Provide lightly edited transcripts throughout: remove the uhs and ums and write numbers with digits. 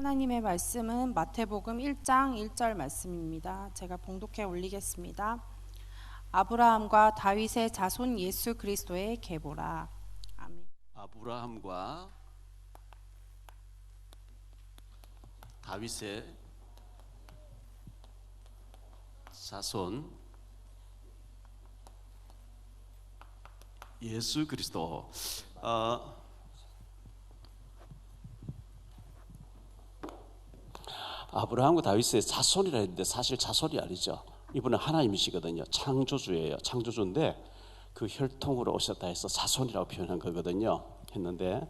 하나님의 말씀은 마태복음 1장 1절 말씀입니다. 제가 봉독해 올리겠습니다. 아브라함과 다윗의 자손 예수 그리스도의 계보라. 아멘. 아브라함과 다윗의 자손 예수 그리스도. 아브라함과 다윗의 자손이라 했는데 사실 자손이 아니죠. 이분은 하나님이시거든요. 창조주예요. 창조주인데 그 혈통으로 오셨다 해서 자손이라고 표현한 거거든요. 했는데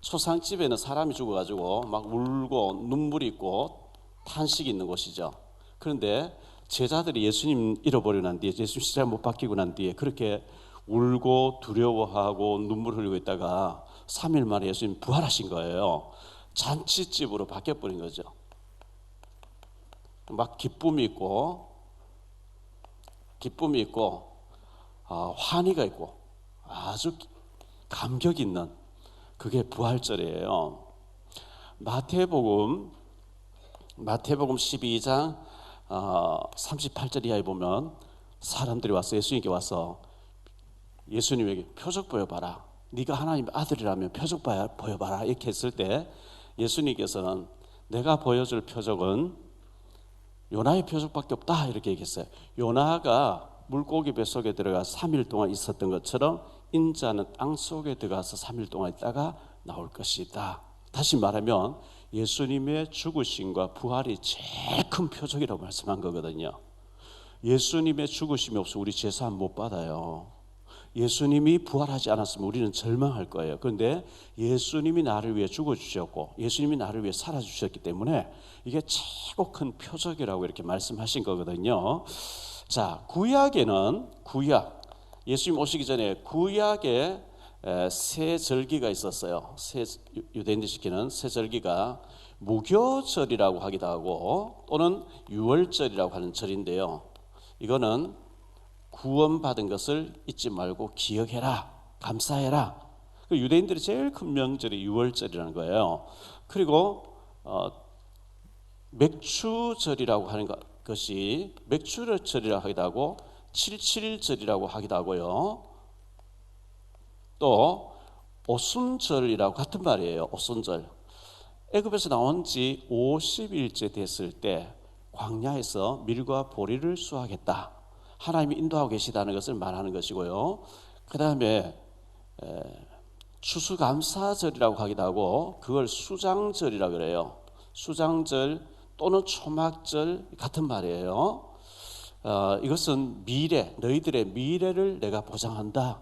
초상집에는 사람이 죽어가지고 막 울고 눈물이 있고 탄식이 있는 곳이죠. 그런데 제자들이 예수님 잃어버리고 난 뒤에, 예수님 십자가 못 박히고 난 뒤에 그렇게 울고 두려워하고 눈물 흘리고 있다가 3일 만에 예수님 부활하신 거예요. 잔치집으로 바뀌어버린 거죠. 막 기쁨이 있고 환희가 있고 아주 감격 있는 그게 부활절이에요. 마태복음 12장 38절 이하에 보면 사람들이 와서 예수님께 와서 예수님에게 표적 보여봐라. 네가 하나님의 아들이라면 표적 보여봐라. 이렇게 했을 때 예수님께서는 내가 보여줄 표적은 요나의 표적밖에 없다 이렇게 얘기했어요. 요나가 물고기 뱃속에 들어가 3일 동안 있었던 것처럼 인자는 땅 속에 들어가서 3일 동안 있다가 나올 것이다. 다시 말하면 예수님의 죽으심과 부활이 제일 큰 표적이라고 말씀한 거거든요. 예수님의 죽으심이 없으면 우리 제사함 못 받아요. 예수님이 부활하지 않았으면 우리는 절망할 거예요. 그런데 예수님이 나를 위해 죽어주셨고 예수님이 나를 위해 살아주셨기 때문에 이게 최고 큰 표적이라고 이렇게 말씀하신 거거든요. 자, 구약에는 예수님 오시기 전에 구약에 새 절기가 있었어요. 유대인들 지키는 새 절기가 무교절이라고 하기도 하고 또는 유월절이라고 하는 절인데요. 이거는 구원받은 것을 잊지 말고 기억해라, 감사해라. 유대인들이 제일 큰 명절이 유월절이라는 거예요. 그리고 맥추절이라고 하는 것이 맥추절이라고 하기도 하고 7.7절이라고 하기도 하고요. 또 오순절이라고 같은 말이에요. 오순절. 애굽에서 나온 지 50일째 됐을 때 광야에서 밀과 보리를 수확했다. 하나님이 인도하고 계시다는 것을 말하는 것이고요. 그 다음에 추수감사절이라고 하기도 하고 그걸 수장절이라고 그래요. 수장절 또는 초막절 같은 말이에요. 이것은 너희들의 미래를 내가 보장한다.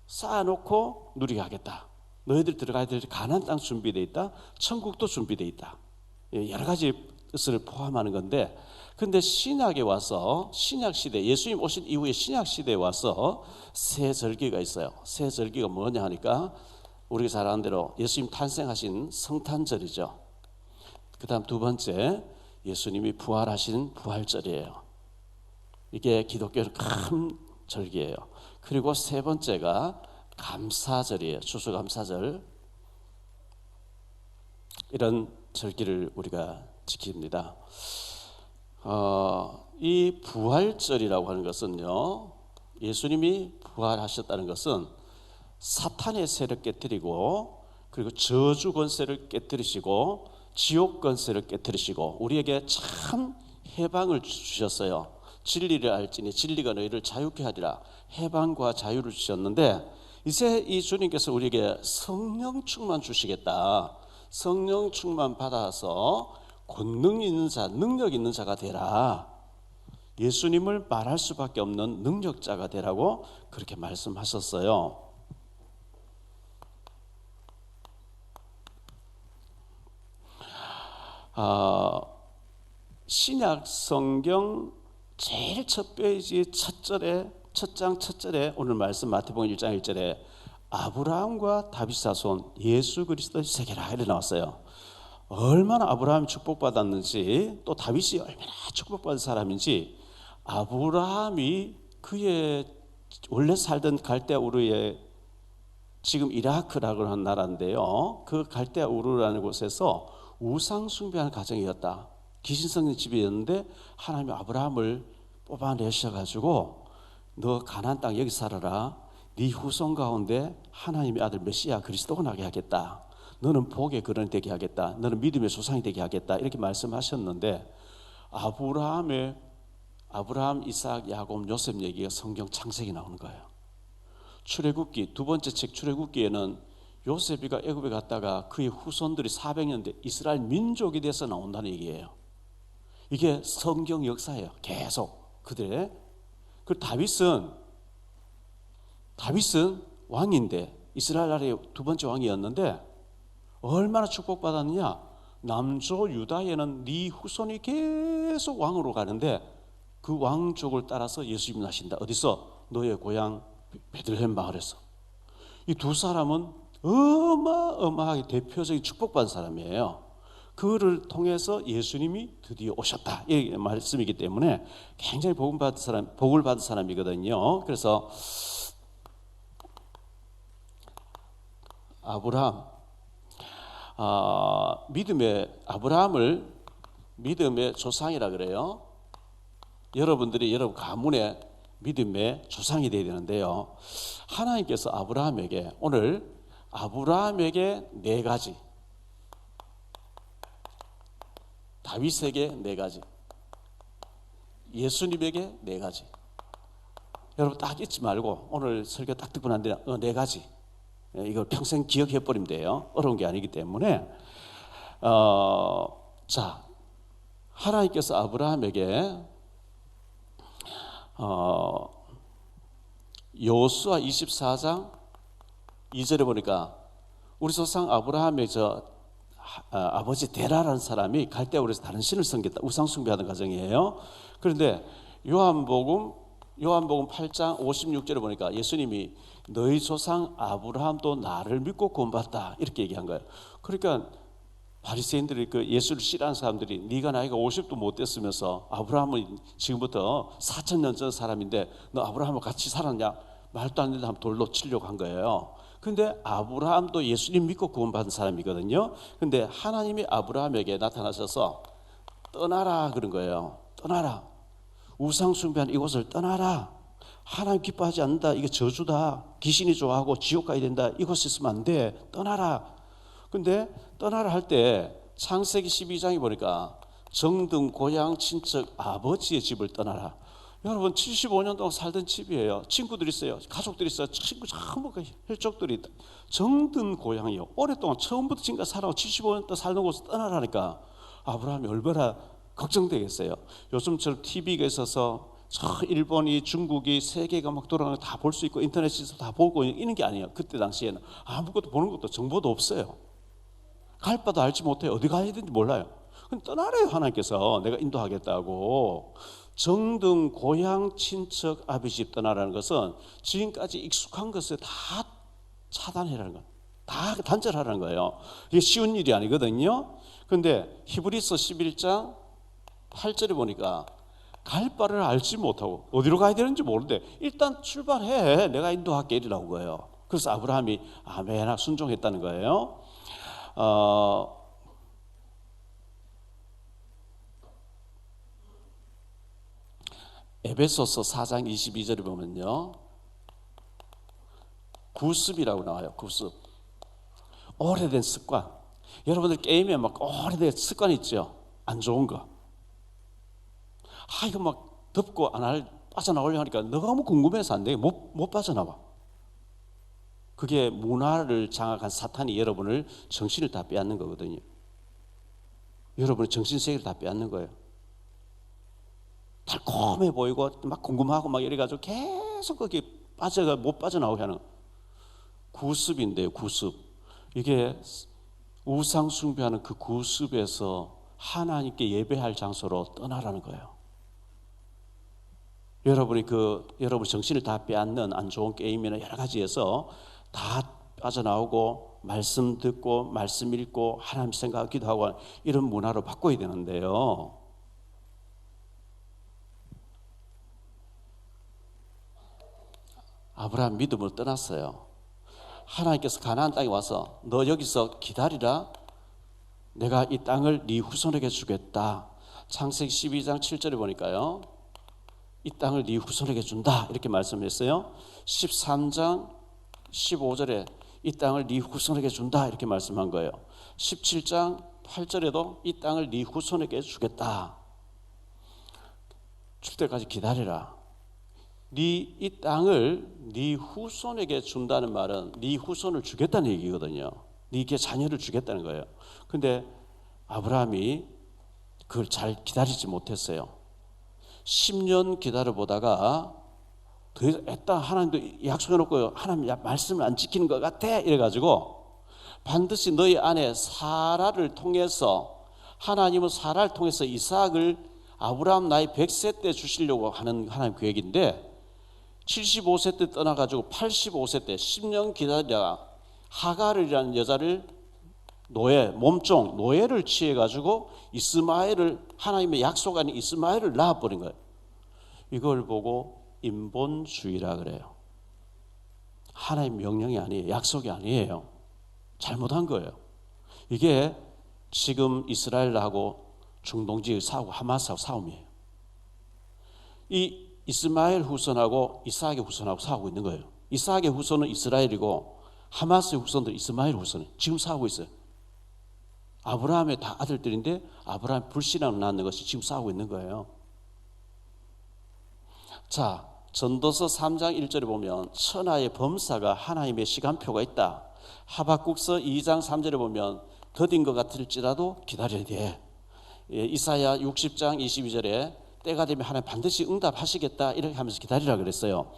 쌓아놓고 누리게 하겠다. 너희들 들어가야 될 가나안 땅 준비되어 있다. 천국도 준비되어 있다. 여러 가지 뜻을 포함하는 건데, 근데 신약에 와서 신약시대 예수님 오신 이후에 신약시대에 와서 새 절기가 있어요. 새 절기가 뭐냐 하니까 우리가 잘 아는 대로 예수님 탄생하신 성탄절이죠. 그 다음 두 번째 예수님이 부활하신 부활절이에요. 이게 기독교의 큰 절기예요. 그리고 세 번째가 감사절이에요. 추수감사절. 이런 절기를 우리가 지킵니다. 이 부활절이라고 하는 것은요, 예수님이 부활하셨다는 것은 사탄의 세를 깨뜨리고 그리고 저주 권세를 깨뜨리시고 지옥 권세를 깨뜨리시고 우리에게 참 해방을 주셨어요. 진리를 알지니 진리가 너희를 자유케 하리라. 해방과 자유를 주셨는데 이제 이 주님께서 우리에게 성령 충만 주시겠다. 성령 충만 받아서 권능 있는 자, 능력 있는 자가 되라. 예수님을 말할 수밖에 없는 능력자가 되라고 그렇게 말씀하셨어요. 신약 성경 제일 첫 페이지 첫 장 첫 절에 오늘 말씀 마태복음 1장 1절에 아브라함과 다윗 자손 예수 그리스도의 세계라 이렇게 나왔어요. 얼마나 아브라함이 축복받았는지 또 다윗이 얼마나 축복받은 사람인지 아브라함이 그의 원래 살던 갈대아 우르의 지금 이라크라고 하는 나라인데요. 그 갈대아 우르라는 곳에서 우상 숭배하는 가정이었다. 귀신성의 집이었는데 하나님이 아브라함을 뽑아내셔가지고 너 가나안 땅 여기 살아라. 네 후손 가운데 하나님의 아들 메시아 그리스도가 나게 하겠다. 너는 복의 근원이 되게 하겠다. 너는 믿음의 조상이 되게 하겠다. 이렇게 말씀하셨는데 아브라함, 이삭, 야곱, 요셉 얘기가 성경 창세기 나오는 거예요. 출애굽기 두 번째 책 출애굽기에는 요셉이가 애굽에 갔다가 그의 후손들이 400년 돼 이스라엘 민족이 돼서 나온다는 얘기예요. 이게 성경 역사예요. 계속 그들의 그 다윗은 왕인데 이스라엘 나라의 두 번째 왕이었는데 얼마나 축복받았느냐. 남조 유다에는 네 후손이 계속 왕으로 가는데 그 왕족을 따라서 예수님이 나신다. 어디서? 너의 고향 베들레헴 마을에서. 이 두 사람은 어마어마하게 대표적인 축복받은 사람이에요. 그를 통해서 예수님이 드디어 오셨다. 이 말씀이기 때문에 굉장히 복을 받은 사람이거든요. 그래서 아브라함을 믿음의 조상이라 그래요. 여러분들이 여러분 가문의 믿음의 조상이 되어야 되는데요. 하나님께서 오늘 아브라함에게 4가지, 다윗에게 4가지, 예수님에게 4가지. 여러분 딱 잊지 말고 오늘 설교 딱 듣고 난 뒤에 4가지. 이걸 평생 기억해 버리면 돼요. 어려운 게 아니기 때문에. 자, 하나님께서 아브라함에게 여호수아 24장 2절에 보니까 우리 조상 아브라함의 아버지 데라라는 사람이 갈대아우르에서 다른 신을 섬겼다. 우상 숭배하는 가정이에요. 그런데 요한복음 8장 56절에 보니까 예수님이 너희 조상 아브라함도 나를 믿고 구원받았다 이렇게 얘기한 거예요. 그러니까 바리새인들이 그 예수를 싫어하는 사람들이 네가 나이가 50도 못 됐으면서 아브라함은 지금부터 4,000년 전 사람인데 너 아브라함과 같이 살았냐? 말도 안 되는데 한번 돌로 치려고 한 거예요. 근데 아브라함도 예수님 믿고 구원받은 사람이거든요. 근데 하나님이 아브라함에게 나타나셔서 떠나라 그런 거예요. 떠나라. 우상 숭배한 이곳을 떠나라. 하나님 기뻐하지 않는다. 이게 저주다. 귀신이 좋아하고 지옥 가야 된다. 이곳에 있으면 안 돼. 떠나라. 근데 떠나라 할 때 창세기 12장에 보니까 정든 고향 친척 아버지의 집을 떠나라. 여러분 75년 동안 살던 집이에요. 친구들이 있어요. 가족들이 있어요. 친구 전부 혈족들이 정든 고향이요. 오랫동안 처음부터 지금까지 살아고 75년 동안 살던 곳을 떠나라니까 아브라함이 얼마나 걱정되겠어요. 요즘처럼 TV가 있어서 일본이 중국이 세계가 막 돌아가는 거 다 볼 수 있고 인터넷에서 다 보고 있는 게 아니에요. 그때 당시에는 아무것도 보는 것도 정보도 없어요. 갈 바도 알지 못해요. 어디 가야 되는지 몰라요. 그럼 떠나래요. 하나님께서 내가 인도하겠다고. 정등 고향 친척 아비 집 떠나라는 것은 지금까지 익숙한 것을 다 차단해라는 거예요. 다 단절하라는 거예요. 이게 쉬운 일이 아니거든요. 그런데 히브리서 11장 8절에 보니까 갈 바를 알지 못하고 어디로 가야 되는지 모르는데 일단 출발해. 내가 인도할게 이라고 거예요. 그래서 아브라함이 아멘 순종했다는 거예요. 에베소서 4장 22절에 보면요. 구습이라고 나와요. 구습. 오래된 습관. 여러분들 게임에 막 오래된 습관 있죠. 안 좋은 거. 이거 막 덮고 빠져나오려고 하니까 너무 궁금해서 안 돼. 못 빠져나와. 그게 문화를 장악한 사탄이 여러분을 정신을 다 빼앗는 거거든요. 여러분의 정신세계를 다 빼앗는 거예요. 달콤해 보이고 막 궁금하고 막 이래가지고 계속 거기 못 빠져나오게 하는 구습인데요. 구습. 이게 우상 숭배하는 그 구습에서 하나님께 예배할 장소로 떠나라는 거예요. 여러분 정신을 다 빼앗는 안 좋은 게임이나 여러 가지에서 다 빠져나오고 말씀 듣고 말씀 읽고 하나님 생각 기도하고 이런 문화로 바꿔야 되는데요. 아브라함 믿음을 떠났어요. 하나님께서 가나안 땅에 와서 너 여기서 기다리라. 내가 이 땅을 네 후손에게 주겠다. 창세기 12장 7절에 보니까요. 이 땅을 네 후손에게 준다. 이렇게 말씀했어요. 13장 15절에 이 땅을 네 후손에게 준다. 이렇게 말씀한 거예요. 17장 8절에도 이 땅을 네 후손에게 주겠다. 줄 때까지 기다리라. 이 땅을 네 후손에게 준다는 말은 네 후손을 주겠다는 얘기거든요. 네게 자녀를 주겠다는 거예요. 근데 아브라함이 그걸 잘 기다리지 못했어요. 10년 기다려보다가 더 애따 하나님도 약속해놓고 하나님 말씀을 안 지키는 것 같아 이래가지고 반드시 너희 안에 사라를 통해서 하나님은 사라를 통해서 이삭을 아브라함 나이 100세 때 주시려고 하는 하나님 계획인데 75세 때 떠나가지고 85세 때 10년 기다리다가 하갈이라는 여자를 노예를 취해가지고 이스마엘을 하나님의 약속 아닌 이스마엘을 낳아버린 거예요. 이걸 보고 인본주의라 그래요. 하나님 명령이 아니에요. 약속이 아니에요. 잘못한 거예요. 이게 지금 이스라엘하고 중동 지역 싸우고 하마스하고 싸움이에요. 이 이스마엘 후손하고 이삭의 후손하고 싸우고 있는 거예요. 이삭의 후손은 이스라엘이고 하마스의 후손들 이스마엘 후손은 지금 싸우고 있어요. 아브라함의 다 아들들인데 아브라함 불신앙을 낳는 것이 지금 싸우고 있는 거예요. 자, 전도서 3장 1절에 보면 천하의 범사가 하나님의 시간표가 있다. 하박국서 2장 3절에 보면 더딘 것 같을지라도 기다려야 돼. 이사야 60장 22절에 때가 되면 하나님 반드시 응답하시겠다 이렇게 하면서 기다리라 그랬어요.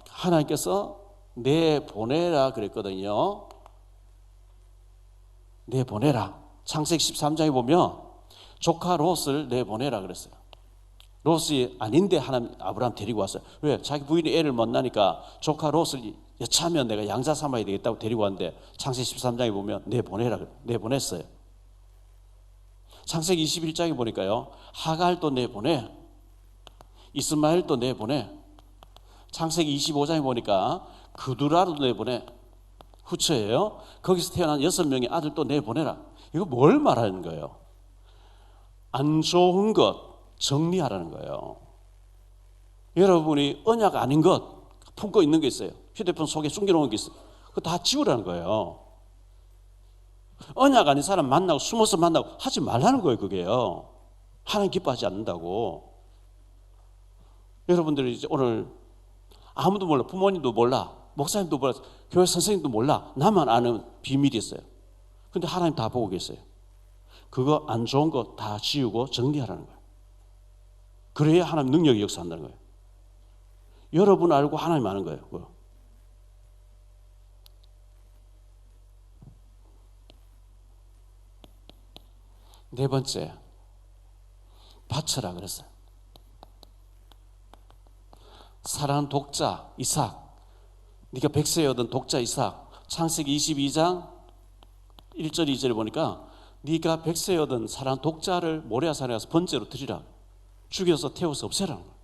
하나님께서 내보내라 그랬거든요. 내보내라. 창세기 13장에 보면 조카 롯을 내보내라 그랬어요. 롯이 아닌데 하나님 아브라함 데리고 왔어요. 왜? 자기 부인이 애를 못 낳으니까 조카 롯을 여차하면 내가 양자 삼아야 되겠다고 데리고 왔는데 창세기 13장에 보면 내보내라 그래요. 내보냈어요. 창세기 21장에 보니까요. 하갈도 내보내. 이스마엘도 내보내. 창세기 25장에 보니까 그두라도 내보내. 후처예요. 거기서 태어난 6명의 아들도 내보내라. 이거 뭘 말하는 거예요? 안 좋은 것 정리하라는 거예요. 여러분이 언약 아닌 것 품고 있는 게 있어요. 휴대폰 속에 숨겨놓은 게 있어요. 그거 다 지우라는 거예요. 언약 아닌 사람 만나고 숨어서 만나고 하지 말라는 거예요. 그게요. 하나님 기뻐하지 않는다고. 여러분들이 이제 오늘 아무도 몰라. 부모님도 몰라. 목사님도 몰라. 교회 선생님도 몰라. 나만 아는 비밀이 있어요. 근데 하나님 다 보고 계세요. 그거 안 좋은 거 다 지우고 정리하라는 거예요. 그래야 하나님 능력이 역사한다는 거예요. 여러분 알고 하나님 아는 거예요. 그거. 네 번째, 바쳐라 그랬어요. 사랑하는 독자 이삭, 네가 100세에 얻은 독자 이삭, 창세기 22장 1절 2절에 보니까 네가 100세에 얻은 사랑하는 독자를 모레아산에 가서 번제로 드리라. 죽여서 태워서 없애라는 거예요.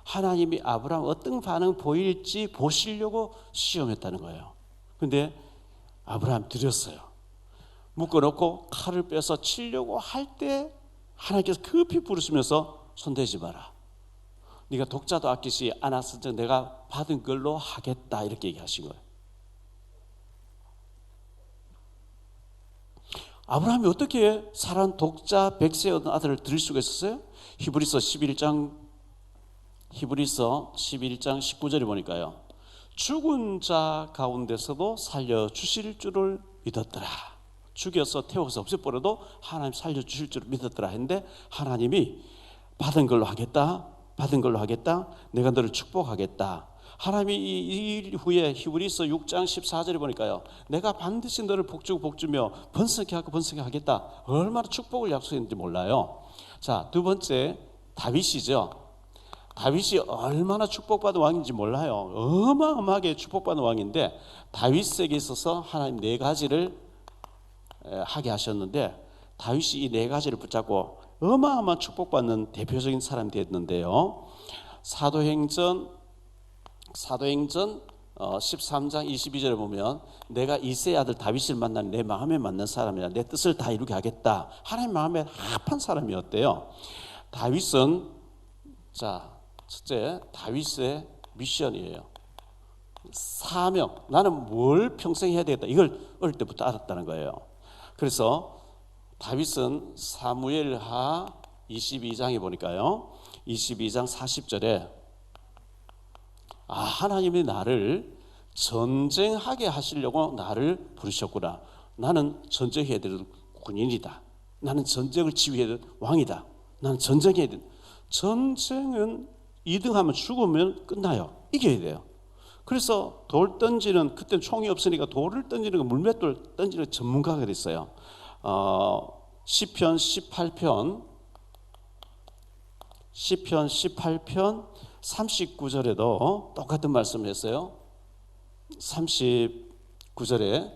하나님이 아브라함 어떤 반응 보일지 보시려고 시험했다는 거예요. 근데 아브라함 드렸어요. 묶어놓고 칼을 빼서 치려고 할 때 하나님께서 급히 부르시면서 손대지 마라. 네가 독자도 아끼지 않았을 내가 받은 걸로 하겠다 이렇게 얘기하신 거예요. 아브라함이 어떻게 사랑하는 독자 100세의 얻은 아들을 드릴 수가 있었어요? 히브리서 11장 19절에 보니까요. 죽은 자 가운데서도 살려주실 줄을 믿었더라. 죽여서 태워서 없애버려도 하나님 살려주실 줄을 믿었더라 했는데 하나님이 받은 걸로 하겠다. 내가 너를 축복하겠다. 하나님이 이 일 후에 히브리서 6장 14절에 보니까요. 내가 반드시 너를 복주며 번성케 하겠다. 얼마나 축복을 약속했는지 몰라요. 자, 두 번째 다윗이죠. 다윗이 얼마나 축복받은 왕인지 몰라요. 어마어마하게 축복받은 왕인데 다윗에게 있어서 하나님 네 가지를 하게 하셨는데 다윗이 이 네 가지를 붙잡고 어마어마한 축복받는 대표적인 사람이 됐는데요. 사도행전 13장 22절에 보면 내가 이새의 아들 다윗을 만난 내 마음에 맞는 사람이라 내 뜻을 다 이루게 하겠다. 하나님 마음에 합한 사람이었대요. 다윗은 자 첫째 다윗의 미션이에요. 사명. 나는 뭘 평생 해야 되겠다. 이걸 어릴 때부터 알았다는 거예요. 그래서 다윗은 사무엘하 22장에 보니까요. 22장 40절에 하나님이 나를 전쟁하게 하시려고 나를 부르셨구나. 나는 전쟁해야 될 군인이다. 나는 전쟁을 지휘해야 될 왕이다. 나는 전쟁해야 돼. 전쟁은 2등하면 죽으면 끝나요. 이겨야 돼요. 그래서 돌 던지는, 그때는 총이 없으니까 돌을 던지는 거, 물맷돌 던지는 전문가가 됐어요. 시편 18편 39절에도 똑같은 말씀을 했어요. 39절에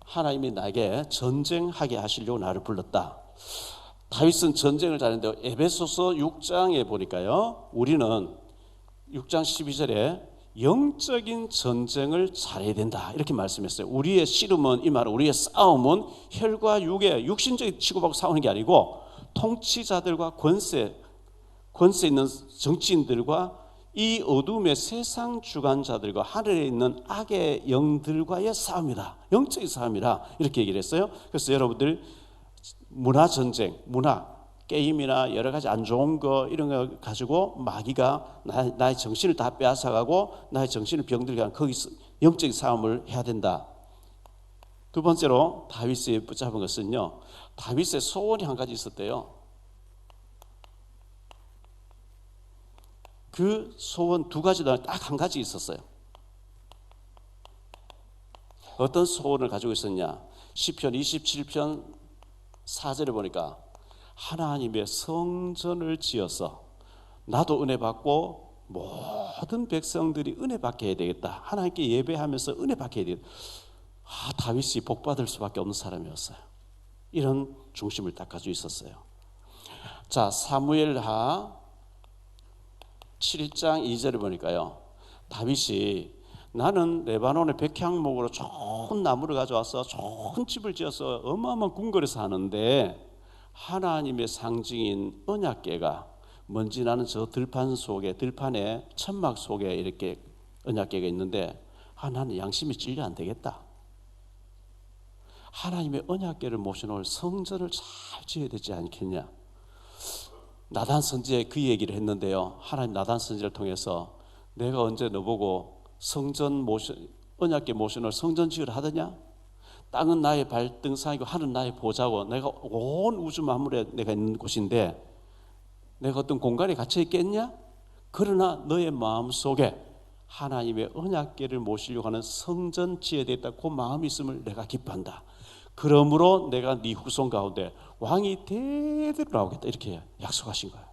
하나님이 나에게 전쟁하게 하시려고 나를 불렀다. 다윗은 전쟁을 잘했는데 에베소서 6장에 보니까요, 우리는 6장 12절에 영적인 전쟁을 잘해야 된다 이렇게 말씀했어요. 우리의 씨름은, 이 말은 우리의 싸움은 혈과 육의 육신적인 치고받고 싸우는 게 아니고 통치자들과 권세 있는 정치인들과 이 어둠의 세상 주관자들과 하늘에 있는 악의 영들과의 싸움이다. 영적인 싸움이라 이렇게 얘기를 했어요. 그래서 여러분들 문화 전쟁, 게임이나 여러 가지 안 좋은 거 이런 거 가지고 마귀가 나의 정신을 다 빼앗아가고 나의 정신을 병들게 하는, 거기서 영적인 싸움을 해야 된다. 두 번째로 다윗이 붙잡은 것은요, 다윗의 소원이 한 가지 있었대요. 그 소원 두 가지도 딱 한 가지 있었어요. 어떤 소원을 가지고 있었냐? 시편 27편 4절에 보니까 하나님의 성전을 지어서 나도 은혜 받고 모든 백성들이 은혜 받게 해야 되겠다. 하나님께 예배하면서 은혜 받게 해야 되겠다. 다윗이 복 받을 수밖에 없는 사람이었어요. 이런 중심을 딱 가지고 있었어요. 자, 사무엘하 7장 2절에 보니까요, 다윗이 나는 레바논의 백향목으로 좋은 나무를 가져와서 좋은 집을 지어서 어마어마한 궁궐에 사는데 하나님의 상징인 언약궤가 먼지 나는 저 들판에 천막 속에 이렇게 언약궤가 있는데 나는 양심이 찔려 안 되겠다. 하나님의 언약궤를 모셔놓을 성전을 잘 지어야 되지 않겠냐. 나단 선지에 그 얘기를 했는데요, 하나님 나단 선지를 통해서 내가 언제 너보고 언약궤 모셔놓을 성전 지으라 하더냐? 땅은 나의 발등상이고 하늘은 나의 보좌고 내가 온 우주 만물에 내가 있는 곳인데 내가 어떤 공간에 갇혀 있겠냐? 그러나 너의 마음속에 하나님의 언약궤를 모시려고 하는 성전 지어야 되겠다, 그 마음이 있음을 내가 기뻐한다. 그러므로 내가 네 후손 가운데 왕이 대대로 나오겠다, 이렇게 약속하신 거예요.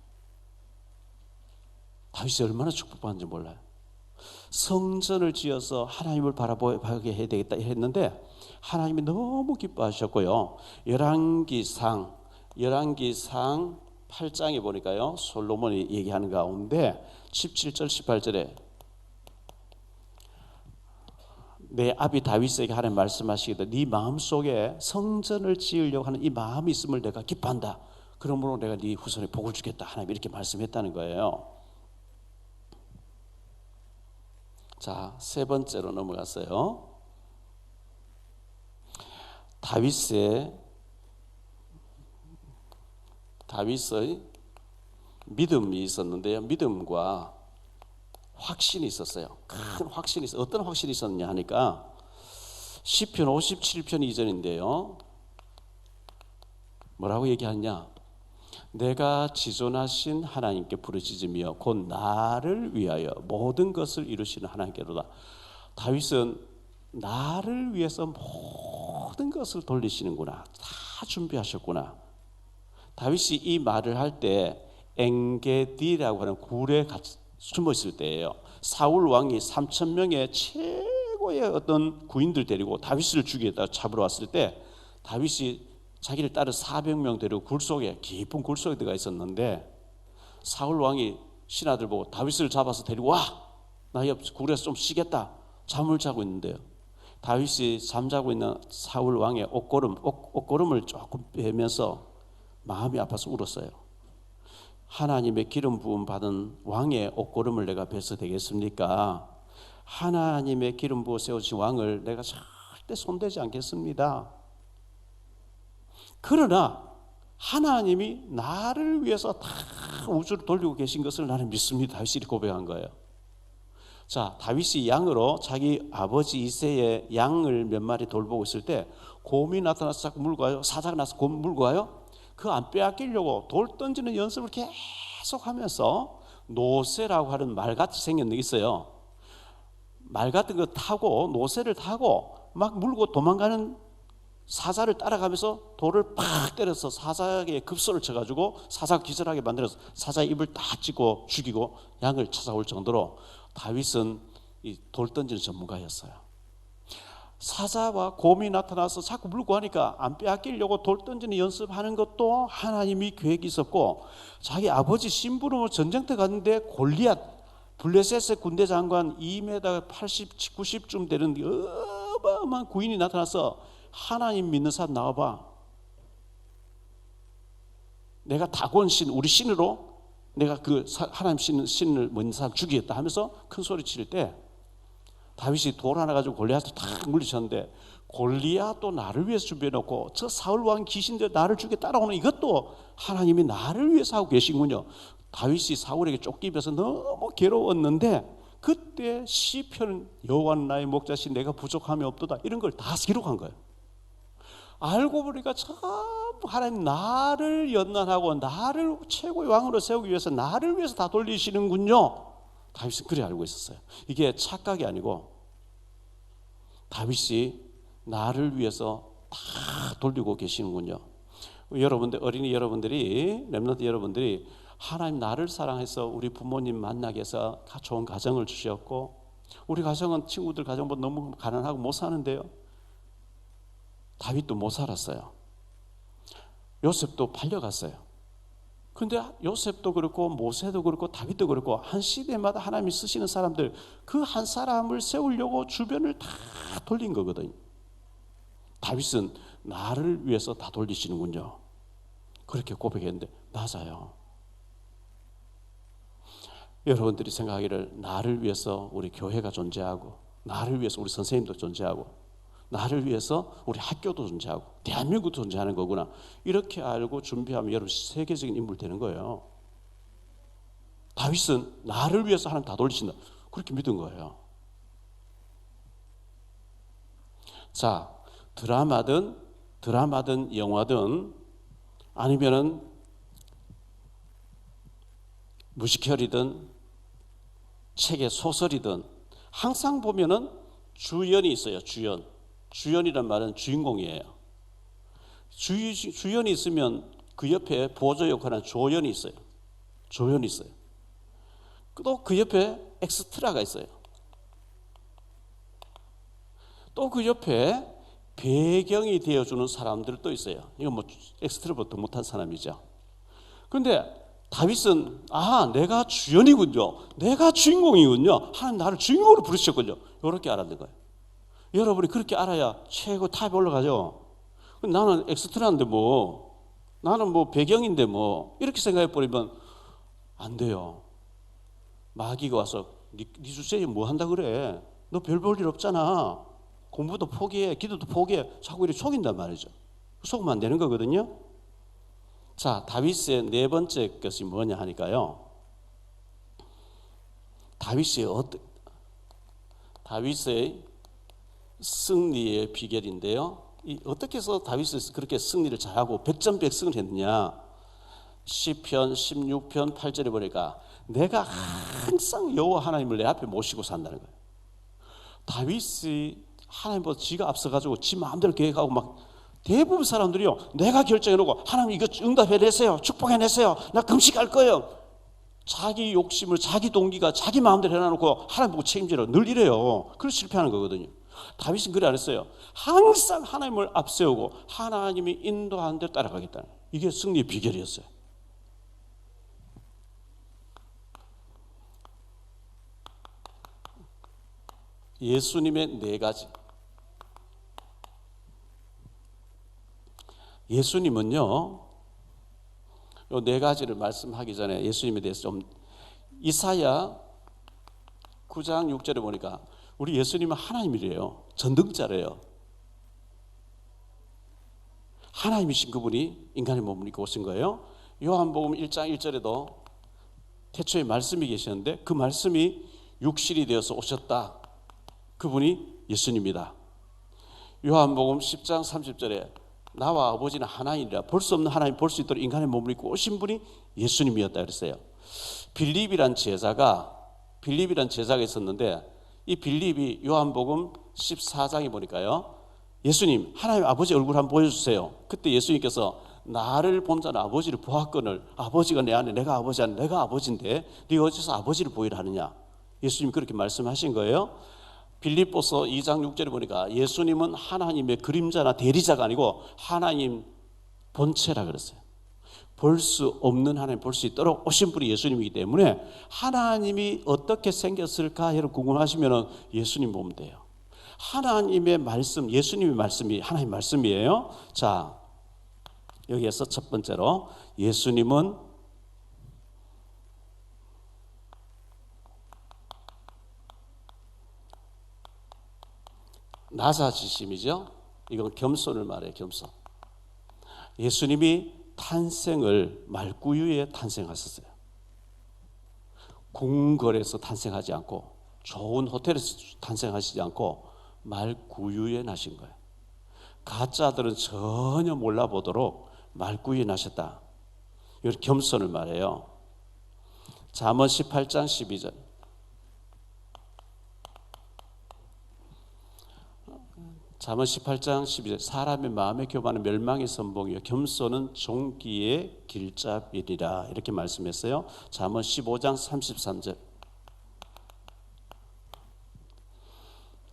다윗이 얼마나 축복받는지 몰라요. 성전을 지어서 하나님을 바라보게 해야 되겠다 했는데 하나님이 너무 기뻐하셨고요. 열왕기상 8장에 보니까요, 솔로몬이 얘기하는 가운데 17절 18절에 내 아비 다윗에게 하나님 말씀하시기를 네 마음속에 성전을 지으려고 하는 이 마음이 있음을 내가 기뻐한다. 그러므로 내가 네 후손에 복을 주겠다. 하나님 이렇게 말씀했다는 거예요. 자, 세 번째로 넘어갔어요. 다윗의 믿음이 있었는데요, 믿음과 확신이 있었어요. 큰 확신이 있어요. 어떤 확신이 있었느냐 하니까 시편 57편 2절인데요, 뭐라고 얘기하냐? 내가 지존하신 하나님께 부르짖으며 곧 나를 위하여 모든 것을 이루시는 하나님께로다. 다윗은 나를 위해서 모든 것을 돌리시는구나, 다 준비하셨구나. 다윗이 이 말을 할 때 엔게디라고 하는 굴에 숨어 있을 때예요. 사울 왕이 3,000명의 최고의 어떤 구인들 데리고 다윗을 죽이겠다 잡으러 왔을 때 다윗이 자기를 따른 400명 데리고 깊은 굴 속에 들어가 있었는데 사울 왕이 신하들 보고 다윗을 잡아서 데리고 와, 나 옆 굴에서 좀 쉬겠다. 잠을 자고 있는데요. 다윗이 잠자고 있는 사울 왕의 옷걸음을 조금 빼면서 마음이 아파서 울었어요. 하나님의 기름 부음 받은 왕의 옷걸음을 내가 빼서 되겠습니까? 하나님의 기름 부어 세우신 왕을 내가 절대 손대지 않겠습니다. 그러나 하나님이 나를 위해서 다 우주를 돌리고 계신 것을 나는 믿습니다. 다윗이 고백한 거예요. 자, 다윗이 양으로 자기 아버지 이새의 양을 몇 마리 돌보고 있을 때 곰이 나타나서 자꾸 물고 와요. 사자가 나서 곰 물고 와요. 그 안 빼앗기려고 돌 던지는 연습을 계속 하면서 노새라고 하는 말같이 생긴 게 있어요. 말 같은 거 타고 노새를 타고 막 물고 도망가는 사자를 따라가면서 돌을 팍 때려서 사자에게 급소를 쳐가지고 사자가 기절하게 만들어서 사자의 입을 딱 찢고 죽이고 양을 찾아올 정도로 다윗은 이 돌 던지는 전문가였어요. 사자와 곰이 나타나서 자꾸 물고 하니까 안 빼앗기려고 돌 던지는 연습하는 것도 하나님이 계획이 있었고, 자기 아버지 심부름으로 전쟁터 갔는데 골리앗 블레셋의 군대 장관 2m 80, 90쯤 되는 어마어마한 구인이 나타나서 하나님 믿는 사람 나와봐. 내가 다곤신 우리 신으로 내가 그 하나님 신을 믿는 사람 죽이겠다 하면서 큰 소리 칠 때 다윗이 돌 하나 가지고 골리앗을 탁 물리쳤는데, 골리앗도 나를 위해서 준비해놓고 저 사울 왕 귀신들 나를 죽여 따라오는 이것도 하나님이 나를 위해서 하고 계시군요. 다윗이 사울에게 쫓기면서 너무 괴로웠는데 그때 시편 여호와는 나의 목자시 내가 부족함이 없도다 이런 걸 다 기록한 거예요. 알고 보니까 전부 하나님 나를 연단하고 나를 최고의 왕으로 세우기 위해서 나를 위해서 다 돌리시는군요. 다윗은 그래 알고 있었어요. 이게 착각이 아니고 다윗이 나를 위해서 다 돌리고 계시는군요. 여러분들, 어린이 여러분들이, 렘넌트 여러분들이 하나님 나를 사랑해서 우리 부모님 만나게 해서 좋은 가정을 주셨고, 우리 가정은 친구들 가정보다 너무 가난하고 못 사는데요, 다윗도 못 살았어요. 요셉도 팔려갔어요. 근데 요셉도 그렇고 모세도 그렇고 다윗도 그렇고 한 시대마다 하나님이 쓰시는 사람들, 그 한 사람을 세우려고 주변을 다 돌린 거거든요. 다윗은 나를 위해서 다 돌리시는군요. 그렇게 고백했는데 맞아요. 여러분들이 생각하기를 나를 위해서 우리 교회가 존재하고, 나를 위해서 우리 선생님도 존재하고, 나를 위해서 우리 학교도 존재하고 대한민국도 존재하는 거구나, 이렇게 알고 준비하면 여러분 세계적인 인물 되는 거예요. 다윗은 나를 위해서 하나님 다 돌리신다 그렇게 믿은 거예요. 자, 드라마든 영화든 아니면은 뮤지컬이든 책의 소설이든 항상 보면은 주연이 있어요. 주연이란 말은 주인공이에요. 주연이 있으면 그 옆에 보조 역할은 조연이 있어요. 조연이 있어요. 또 그 옆에 엑스트라가 있어요. 또 그 옆에 배경이 되어주는 사람들도 있어요. 이건 뭐 엑스트라보다 못한 사람이죠. 그런데 다윗은 내가 주연이군요, 내가 주인공이군요, 하나님 나를 주인공으로 부르셨군요, 이렇게 알았는 거예요. 여러분이 그렇게 알아야 최고 탑에 올라가죠. 나는 엑스트라인데 나는 배경인데 이렇게 생각해 버리면 안 돼요. 마귀가 와서 네 주제에 뭐 한다 그래, 너 별 볼 일 없잖아, 공부도 포기해, 기도도 포기해, 자꾸 이렇게 속인단 말이죠. 속으면 안 되는 거거든요. 자, 다윗의 네 번째 것이 뭐냐 하니까요, 다윗의 승리의 비결인데요, 어떻게 해서 다윗이 그렇게 승리를 잘하고 백전백승을 했느냐, 시편 16편 8절에 보니까 내가 항상 여호와 하나님을 내 앞에 모시고 산다는 거예요. 다윗이 하나님보다 지가 앞서가지고 지 마음대로 계획하고 막, 대부분 사람들이요, 내가 결정해놓고 하나님 이거 응답해내세요, 축복해내세요, 나 금식할 거예요, 자기 욕심을, 자기 동기가 자기 마음대로 해놔놓고 하나님 보고 책임지라 늘 이래요. 그래서 실패하는 거거든요. 다윗은 그래 안 했어요. 항상 하나님을 앞세우고 하나님이 인도하는 대로 따라가겠다, 이게 승리의 비결이었어요. 예수님의 네 가지. 예수님은요, 요 네 가지를 말씀하기 전에 예수님에 대해서 좀, 이사야 9장 6절에 보니까 우리 예수님은 하나님이래요. 전능자래요. 하나님이신 그분이 인간의 몸을 입고 오신 거예요. 요한복음 1장 1절에도 태초에 말씀이 계셨는데 그 말씀이 육신이 되어서 오셨다. 그분이 예수님이다. 요한복음 10장 30절에 나와 아버지는 하나이니라. 볼 수 없는 하나님 볼 수 있도록 인간의 몸을 입고 오신 분이 예수님이었다 그랬어요. 빌립이란 제자가 있었는데 이 빌립이 요한복음 14장에 보니까요, 예수님 하나님 아버지 얼굴 한번 보여주세요. 그때 예수님께서 나를 본 자는 아버지를 보았거늘 아버지가 내 안에 내가 아버지 안에 내가 아버지인데 네가 어째서 아버지를 보이라 하느냐. 예수님 그렇게 말씀하신 거예요. 빌립보서 2장 6절에 보니까 예수님은 하나님의 그림자나 대리자가 아니고 하나님 본체라 그랬어요. 볼 수 없는 하나님 볼 수 있도록 오신 분이 예수님이기 때문에 하나님이 어떻게 생겼을까 여러분 궁금하시면 예수님 보면 돼요. 하나님의 말씀, 예수님의 말씀이 하나님의 말씀이에요. 자, 여기에서 첫 번째로 예수님은 낮아지심이죠. 이건 겸손을 말해요. 겸손. 예수님이 탄생을 말구유에 탄생하셨어요. 궁궐에서 탄생하지 않고 좋은 호텔에서 탄생하시지 않고 말구유에 나신 거예요. 가짜들은 전혀 몰라보도록 말구유에 나셨다. 이걸 겸손을 말해요. 잠언 18장 12절. 잠언 18장 12절. 사람의 마음의 교만은 멸망의 선봉이요 겸손은 종기의 길잡이리라. 이렇게 말씀했어요. 잠언 15장 33절.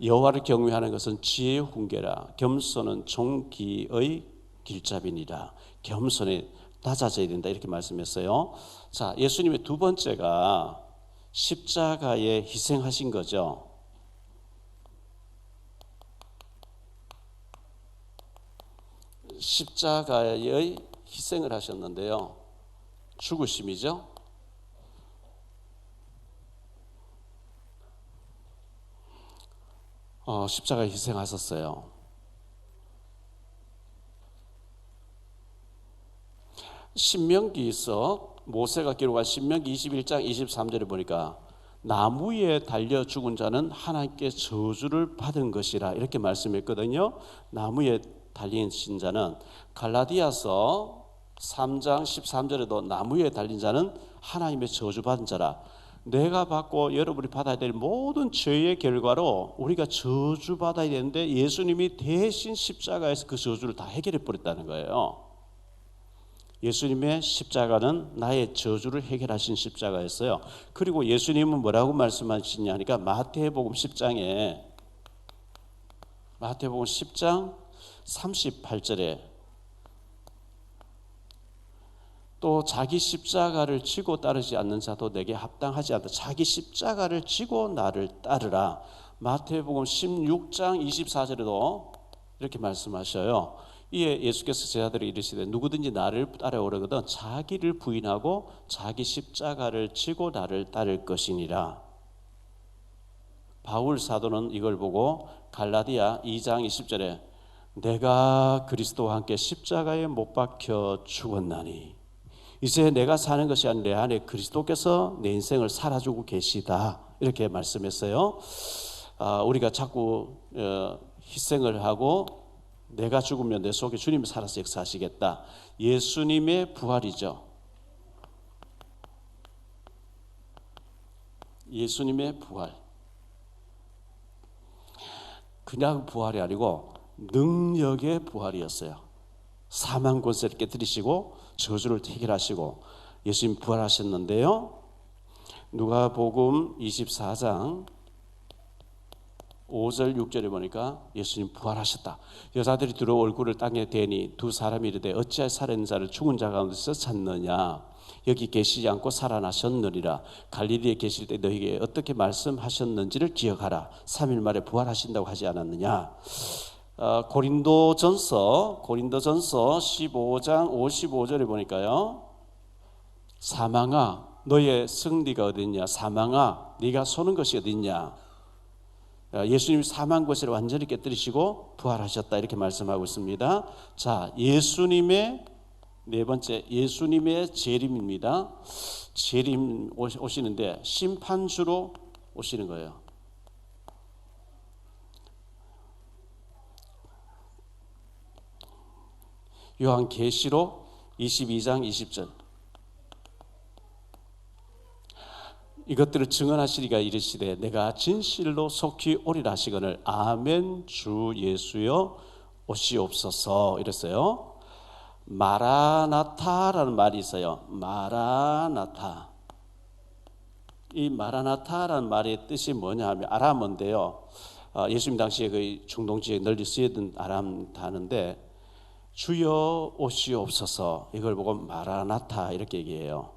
여호와를 경외하는 것은 지혜의 훈계라. 겸손은 종기의 길잡이니라. 겸손에 낮아져야 된다. 이렇게 말씀했어요. 자, 예수님의 두 번째가 십자가에 희생하신 거죠. 십자가의 희생을 하셨는데요. 죽으심이죠. 십자가에 희생하셨어요. 신명기에서 모세가 기록한 신명기 21장 23절에 보니까 나무에 달려 죽은 자는 하나님께 저주를 받은 것이라 이렇게 말씀했거든요. 나무에 달린 신자는 갈라디아서 3장 13절에도 나무에 달린 자는 하나님의 저주받은 자라. 내가 받고 여러분이 받아야 될 모든 죄의 결과로 우리가 저주받아야 되는데 예수님이 대신 십자가에서 그 저주를 다 해결해 버렸다는 거예요. 예수님의 십자가는 나의 저주를 해결하신 십자가였어요. 그리고 예수님은 뭐라고 말씀하시냐 하니까 마태복음 10장 38절에 또 자기 십자가를 지고 따르지 않는 자도 내게 합당하지 않다. 자기 십자가를 지고 나를 따르라. 마태복음 16장 24절에도 이렇게 말씀하셔요. 이에 예수께서 제자들이 이르시되 누구든지 나를 따라오려거든 자기를 부인하고 자기 십자가를 지고 나를 따를 것이니라. 바울 사도는 이걸 보고 갈라디아 2장 20절에 내가 그리스도와 함께 십자가에 못 박혀 죽었나니 이제 내가 사는 것이 아니라 내 안에 그리스도께서 내 인생을 살아주고 계시다. 이렇게 말씀했어요. 우리가 자꾸 희생을 하고 내가 죽으면 내 속에 주님이 살아서 역사하시겠다. 예수님의 부활이죠. 예수님의 부활. 그냥 부활이 아니고 능력의 부활이었어요. 사망 권세를 깨뜨리시고 저주를 해결하시고 예수님 부활하셨는데요. 누가복음 24장 5절 6절에 보니까 예수님 부활하셨다. 여자들이 두루 얼굴을 땅에 대니 두 사람이 이르되 어찌하여 살아있는 자를 죽은 자 가운데서 찾느냐. 여기 계시지 않고 살아나셨느니라. 갈릴리에 계실 때 너희에게 어떻게 말씀하셨는지를 기억하라. 3일 만에 부활하신다고 하지 않았느냐. 고린도전서 15장 55절에 보니까요. 사망아 너의 승리가 어딨냐. 사망아 네가 쏘는 것이 어딨냐. 예수님이 사망 것을 완전히 깨뜨리시고 부활하셨다 이렇게 말씀하고 있습니다. 자, 예수님의 네 번째, 예수님의 재림입니다. 재림 오시는데 심판주로 오시는 거예요. 요한계시록 22장 20절. 이것들을 증언하시리가 이르시되 내가 진실로 속히 오리라 하시거늘 아멘 주 예수여 오시옵소서 이랬어요. 마라나타라는 말이 있어요. 마라나타. 이 마라나타라는 말의 뜻이 뭐냐 하면 아람어인데요. 예수님 당시에 그 중동 지역에 널리 쓰이던 아람 단어인데 주여 오시옵소서 이걸 보고 마라나타 이렇게 얘기해요.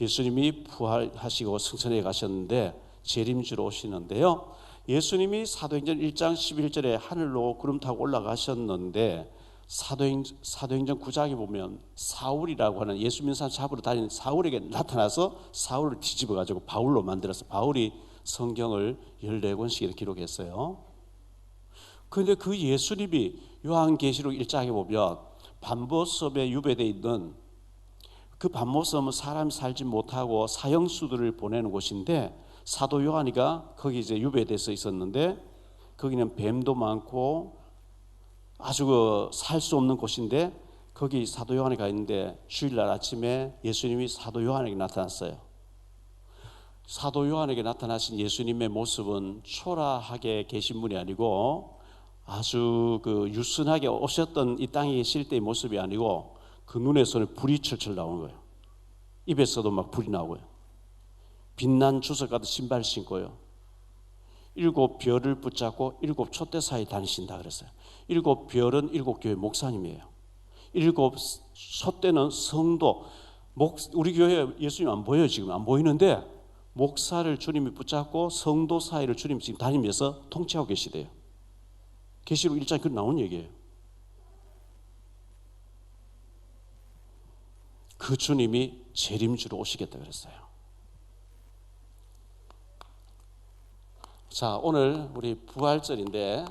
예수님이 부활하시고 승천해 가셨는데 재림주로 오시는데요. 예수님이 사도행전 1장 11절에 하늘로 구름 타고 올라가셨는데 사도행전 9장에 보면 사울이라고 하는 예수 믿는 사람 잡으러 다니는 사울에게 나타나서 사울을 뒤집어 가지고 바울로 만들어서 바울이 성경을 14권씩 기록했어요. 그런데 그 예수님이 요한계시록 1장에 보면 반보섬에 유배되어 있는 그 반모섬은 사람이 살지 못하고 사형수들을 보내는 곳인데 사도 요한이가 거기 이제 유배돼서 있었는데 거기는 뱀도 많고 아주 살 수 없는 곳인데 거기 사도 요한이 가 있는데 주일날 아침에 예수님이 사도 요한에게 나타났어요. 사도 요한에게 나타나신 예수님의 모습은 초라하게 계신 분이 아니고 아주 그 유순하게 오셨던 이 땅에 계실 때의 모습이 아니고 그 눈에서는 불이 철철 나오는 거예요. 입에서도 막 불이 나오고요. 빛난 주석 같은 신발 신고요. 7 별을 붙잡고 7 촛대 사이 다니신다 그랬어요. 7 별은 7 교회 목사님이에요. 7 촛대는 성도. 우리 교회 예수님 안 보여요. 지금 안 보이는데 목사를 주님이 붙잡고 성도 사이를 주님이 지금 다니면서 통치하고 계시대요. 계시록 1장에 그 나온 얘기예요. 그 주님이 재림주로 오시겠다 그랬어요. 자, 오늘 우리 부활절인데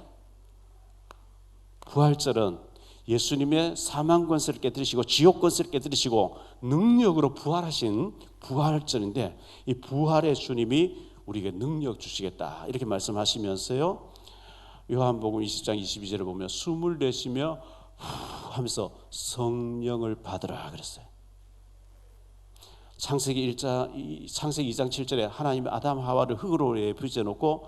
부활절은 예수님의 사망 권세를 깨뜨리시고 지옥 권세를 깨뜨리시고 능력으로 부활하신 부활절인데 이 부활의 주님이 우리에게 능력 주시겠다 이렇게 말씀하시면서요. 요한복음 20장 22절을 보면 숨을 내쉬며 후 하면서 성령을 받으라 그랬어요. 창세기 2장 7절에 하나님이 아담 하와를 흙으로 빚어놓고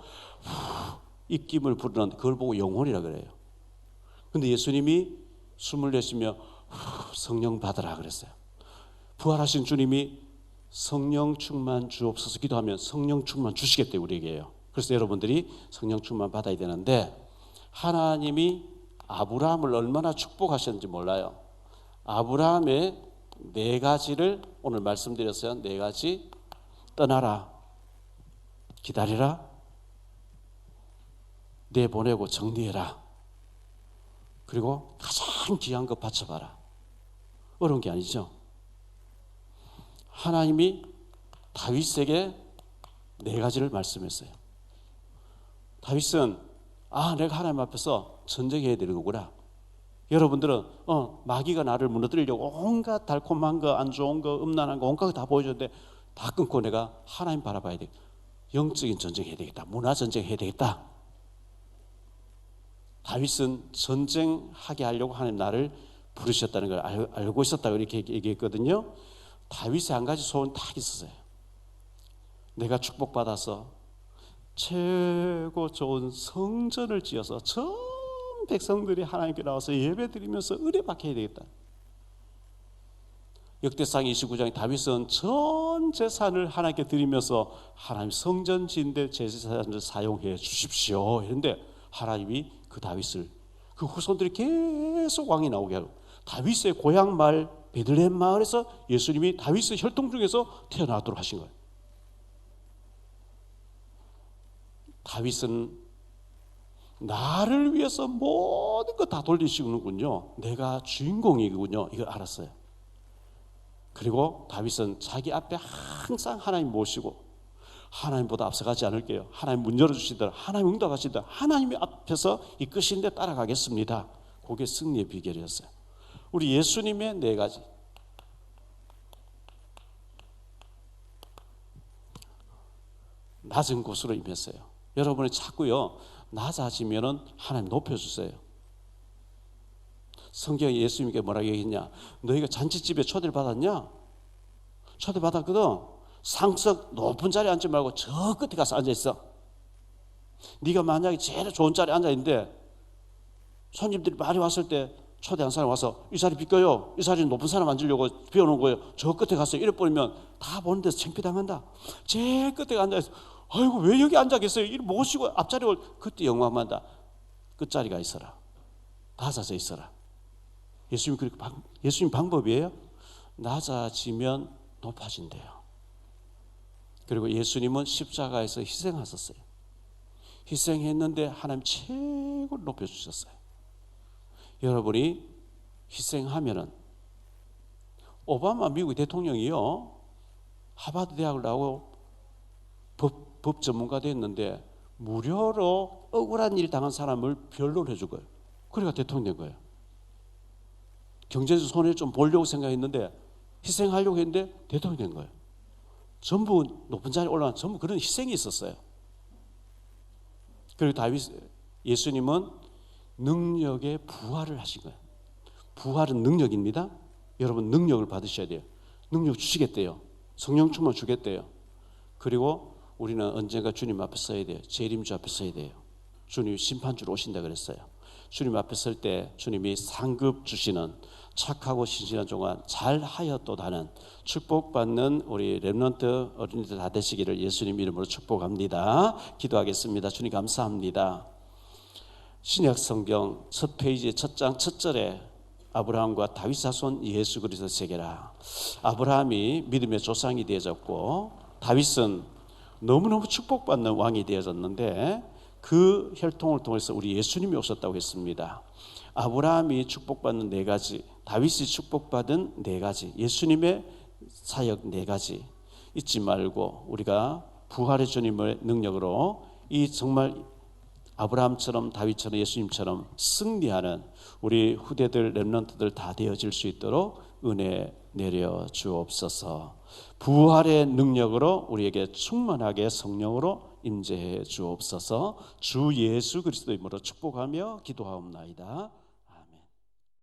입김을 부르는 그걸 보고 영혼이라 그래요. 그런데 예수님이 숨을 내쉬며 성령 받으라 그랬어요. 부활하신 주님이 성령 충만 주옵소서 기도하면 성령 충만 주시겠대요 우리에게요. 그래서 여러분들이 성령 충만 받아야 되는데 하나님이 아브라함을 얼마나 축복하셨는지 몰라요. 아브라함의 4가지를 오늘 말씀드렸어요. 4가지. 떠나라, 기다리라, 내보내고 정리해라, 그리고 가장 귀한 것 바쳐봐라. 어려운 게 아니죠. 하나님이 다윗에게 4가지를 말씀했어요. 다윗은 내가 하나님 앞에서 전쟁해야 되는 거구나. 여러분들은 마귀가 나를 무너뜨리려고 온갖 달콤한 거, 안 좋은 거, 음란한 거 온갖 거 다 보여줬는데 다 끊고 내가 하나님 바라봐야 돼. 영적인 전쟁해야 되겠다. 문화 전쟁해야 되겠다. 다윗은 전쟁하게 하려고 하나님 나를 부르셨다는 걸 알고 있었다고 이렇게 얘기했거든요. 다윗의 한 가지 소원 딱 있었어요. 내가 축복받아서 최고 좋은 성전을 지어서 전 백성들이 하나님께 나와서 예배드리면서 은혜 받게 해야 되겠다. 역대상 29장에 다윗은 전 재산을 하나님께 드리면서 하나님 성전 지은데 제 재산을 사용해 주십시오 했는데 하나님이 그 다윗을 그 후손들이 계속 왕이 나오게 하고 다윗의 고향 마을 베들레헴 마을에서 예수님이 다윗의 혈통 중에서 태어나도록 하신 거예요. 다윗은 나를 위해서 모든 것 다 돌리시는군요. 내가 주인공이군요. 이걸 알았어요. 그리고 다윗은 자기 앞에 항상 하나님 모시고 하나님보다 앞서가지 않을게요. 하나님 문 열어주시더라. 하나님 응답하시더라. 하나님의 앞에서 이끄시는데 따라가겠습니다. 그게 승리의 비결이었어요. 우리 예수님의 네 가지. 낮은 곳으로 임했어요. 여러분이 자꾸요 낮아지면은 하나님 높여주세요. 성경에 예수님께 뭐라고 얘기했냐? 너희가 잔치집에 초대를 받았냐? 초대받았거든. 상석 높은 자리에 앉지 말고 저 끝에 가서 앉아있어. 네가 만약에 제일 좋은 자리에 앉아있는데 손님들이 많이 왔을 때 초대한 사람 와서 이 자리 비껴요. 이 자리 높은 사람 앉으려고 비워놓은 거예요. 저 끝에 가서 이래 버리면 다 보는 데서 창피당한다. 제일 끝에 앉아있어. 아이고 왜 여기 앉아 계세요? 이리 모시고 앞자리 올 그때 영광만다. 끝자리가 있어라. 낮아져 있어라. 예수님 방법이에요. 낮아지면 높아진대요. 그리고 예수님은 십자가에서 희생하셨어요. 희생했는데 하나님 최고로 높여주셨어요. 여러분이 희생하면은 오바마 미국 대통령이요 하버드 대학을 나오고 법 전문가 됐는데 무료로 억울한 일 당한 사람을 변론해 준 거예요. 그러니까 대통령 된 거예요. 경제적 손해를 좀 보려고 생각했는데 희생하려고 했는데 대통령 된 거예요. 전부 높은 자리에 올라간 전부 그런 희생이 있었어요. 그리고 예수님은 능력의 부활을 하신 거예요. 부활은 능력입니다. 여러분 능력을 받으셔야 돼요. 능력 주시겠대요. 성령 충만 주겠대요. 그리고 우리는 언젠가 주님 앞에 서야 돼요. 재림주 앞에 서야 돼요. 주님이 심판주로 오신다 그랬어요. 주님 앞에 설 때 주님이 상급 주시는 착하고 신실한 종아 잘하였도다는 축복받는 우리 렘넌트 어린이들 다 되시기를 예수님 이름으로 축복합니다. 기도하겠습니다. 주님 감사합니다. 신약 성경 첫 페이지 첫 장 첫 절에 아브라함과 다윗 자손 예수 그리스도 세계라. 아브라함이 믿음의 조상이 되어졌고 다윗은 너무너무 축복받는 왕이 되어졌는데 그 혈통을 통해서 우리 예수님이 오셨다고 했습니다. 아브라함이 축복받는 네 가지, 다윗이 축복받은 네 가지, 예수님의 사역 네 가지 잊지 말고 우리가 부활의 주님의 능력으로 이 정말 아브라함처럼 다윗처럼 예수님처럼 승리하는 우리 후대들 렘넌트들 다 되어질 수 있도록 은혜 내려 주옵소서. 부활의 능력으로 우리에게 충만하게 성령으로 임재해 주옵소서. 주 예수 그리스도 이름으로 축복하며 기도하옵나이다.